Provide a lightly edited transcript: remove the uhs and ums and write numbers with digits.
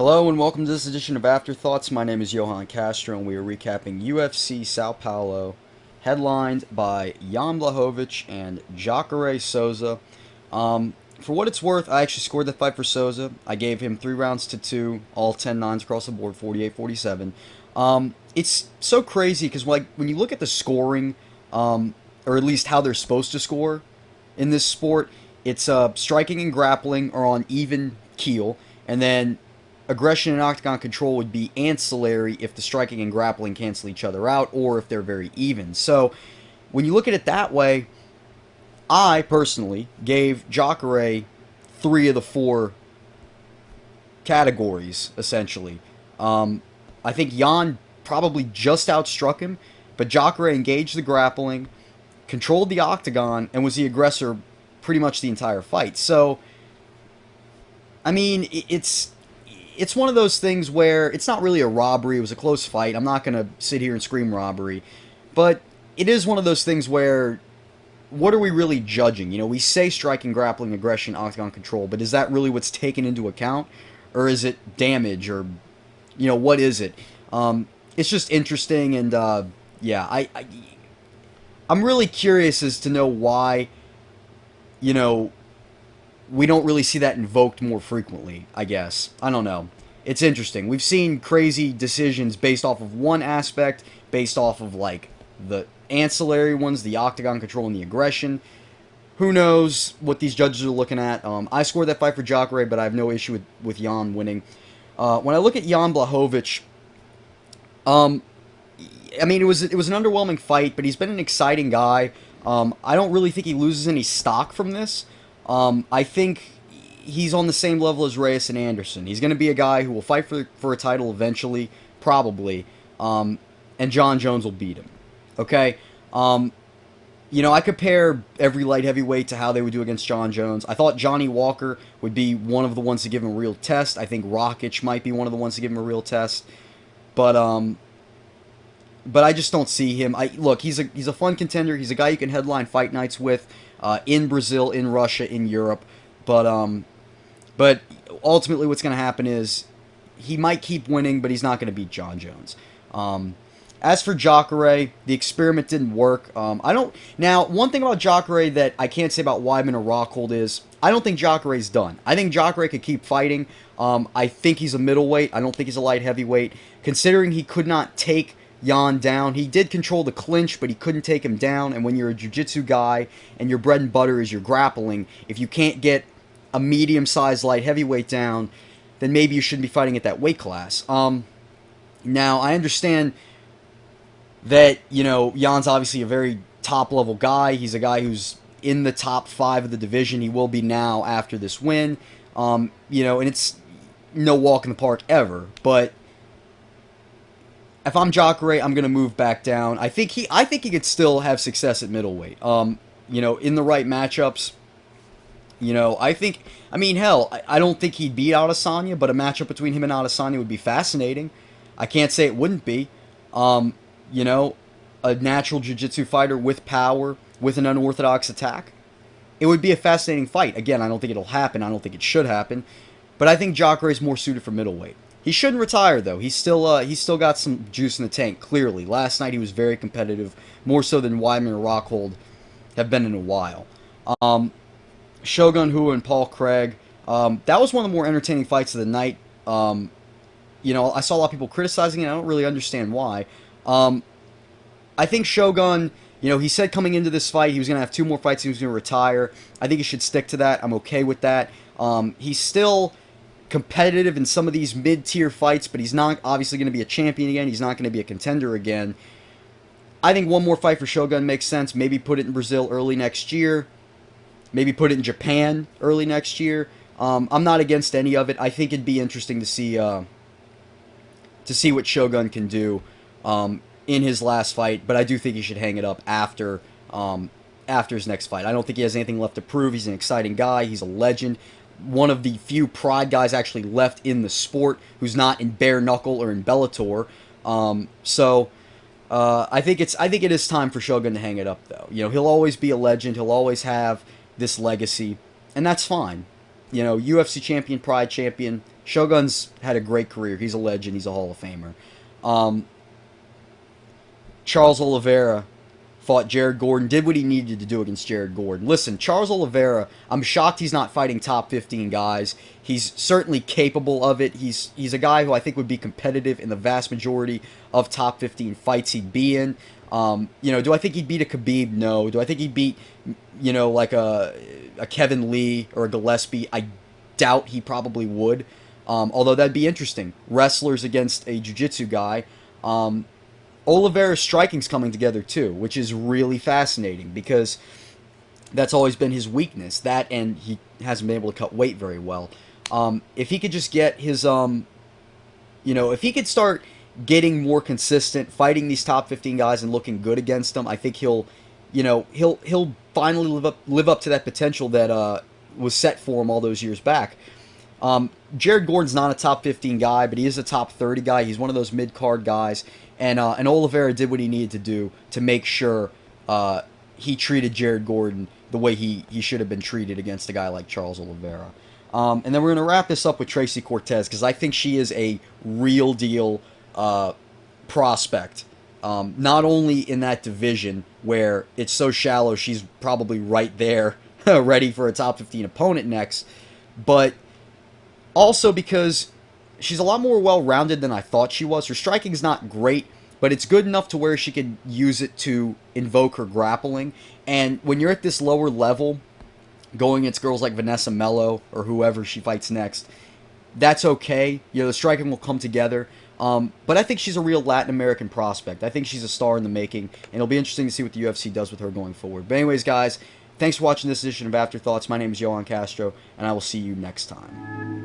Hello and welcome to this edition of Afterthoughts. My name is Johann Castro and we are recapping UFC SAO Paulo, headlined by Jan Blachowicz and JACARÉ SOUZA. For what it's worth, I actually scored that fight for Souza. I gave him 3 rounds to 2, all 10-9s across the board, 48-47. It's so crazy because when you look at the scoring, or at least how they're supposed to score in this sport, it's striking and grappling are on even keel, and then aggression and octagon control would be ancillary if the striking and grappling cancel each other out or if they're very even. So when you look at it that way, I personally gave JACARÉ 3 of the 4 categories, essentially. I think Jan probably just outstruck him, but JACARÉ engaged the grappling, controlled the octagon, and was the aggressor pretty much the entire fight. So, I mean, it's one of those things where it's not really a robbery. It was a close fight. I'm not going to sit here and scream robbery. But it is one of those things where, what are we really judging? You know, we say striking, grappling, aggression, octagon control, but is that really what's taken into account? Or is it damage? Or, you know, what is it? It's just interesting, and, yeah, I'm really curious as to know why, you know, we don't really see that invoked more frequently, I guess. I don't know. It's interesting. We've seen crazy decisions based off of one aspect, based off of, like, the ancillary ones, the octagon control and the aggression. Who knows what these judges are looking at. I scored that fight for JACARÉ, but I have no issue with Jan winning. When I look at Jan Blachowicz, I mean, it was an underwhelming fight, but he's been an exciting guy. I don't really think he loses any stock from this. I think he's on the same level as Reyes and Anderson. He's going to be a guy who will fight for a title eventually, probably, and John Jones will beat him. Okay? You know, I compare every light heavyweight to how they would do against John Jones. I thought Johnny Walker would be one of the ones to give him a real test. I think Rakic might be one of the ones to give him a real test. But I just don't see him. Look, he's a fun contender. He's a guy you can headline fight nights with in Brazil, in Russia, in Europe. But ultimately what's going to happen is he might keep winning, but he's not going to beat John Jones. As for JACARÉ, the experiment didn't work. Now, one thing about JACARÉ that I can't say about Weidman or Rockhold is I don't think JACARÉ's done. I think JACARÉ could keep fighting. I think he's a middleweight. I don't think he's a light heavyweight. Considering he could not take Jan down. He did control the clinch, but he couldn't take him down. And when you're a jiu-jitsu guy and your bread and butter is your grappling, if you can't get a medium-sized light heavyweight down, then maybe you shouldn't be fighting at that weight class. Now, I understand that, you know, Jan's obviously a very top-level guy. He's a guy who's in the top 5 of the division. He will be now after this win. You know, and it's no walk in the park ever, but if I'm JACARÉ, I'm gonna move back down. I think he could still have success at middleweight. You know, in the right matchups. You know, I mean, hell, I don't think he'd beat Adesanya, but a matchup between him and Adesanya would be fascinating. I can't say it wouldn't be. You know, a natural jiu-jitsu fighter with power, with an unorthodox attack. It would be a fascinating fight. Again, I don't think it'll happen. I don't think it should happen. But I think JACARÉ is more suited for middleweight. He shouldn't retire, though. He's still got some juice in the tank, clearly. Last night he was very competitive, more so than Weidman or Rockhold have been in a while. Shogun Rua and Paul Craig, that was one of the more entertaining fights of the night. You know, I saw a lot of people criticizing it. I don't really understand why. I think Shogun, you know, he said coming into this fight he was going to have 2 more fights, he was going to retire. I think he should stick to that. I'm okay with that. He's still competitive in some of these mid-tier fights, but he's not obviously going to be a champion again. He's not going to be a contender again. I think one more fight for Shogun makes sense. Maybe put it in Brazil early next year. Maybe put it in Japan early next year. I'm not against any of it. I think it'd be interesting to see what Shogun can do in his last fight, but I do think he should hang it up after his next fight. I don't think he has anything left to prove. He's an exciting guy. He's a legend. One of the few pride guys actually left in the sport who's not in bare knuckle or in Bellator. So I think it is time for Shogun to hang it up, though. You know, he'll always be a legend. He'll always have this legacy, and that's fine. You know, UFC champion, pride champion, Shogun's had a great career. He's a legend. He's a Hall of Famer. Charles Oliveira fought Jared Gordon, did what he needed to do against Jared Gordon. Listen, Charles Oliveira, I'm shocked he's not fighting top 15 guys. He's certainly capable of it. He's a guy who I think would be competitive in the vast majority of top 15 fights he'd be in. Do I think he'd beat a Khabib? No. Do I think he'd beat, like a Kevin Lee or a Gillespie? I doubt he probably would. Although that'd be interesting. Wrestlers against a jiu-jitsu guy. Oliveira's striking's coming together too, which is really fascinating because that's always been his weakness. That, and he hasn't been able to cut weight very well. If he could just get his, if he could start getting more consistent, fighting these top 15 guys and looking good against them, I think he'll finally live up to that potential that was set for him all those years back. Jared Gordon's not a top 15 guy, but he is a top 30 guy. He's one of those mid-card guys. And Oliveira did what he needed to do to make sure he treated Jared Gordon the way he should have been treated against a guy like Charles Oliveira. And then we're going to wrap this up with TRACY Cortez because I think she is a real deal prospect. Not only in that division where it's so shallow, she's probably right there ready for a top 15 opponent next, but also because she's a lot more well-rounded than I thought she was. Her striking's not great, but it's good enough to where she could use it to invoke her grappling. And when you're at this lower level, going against girls like Vanessa Mello or whoever she fights next, that's okay. The striking will come together. But I think she's a real Latin American prospect. I think she's a star in the making, and it'll be interesting to see what the UFC does with her going forward. But anyways, guys, thanks for watching this edition of Afterthoughts. My name is Johann Castro, and I will see you next time.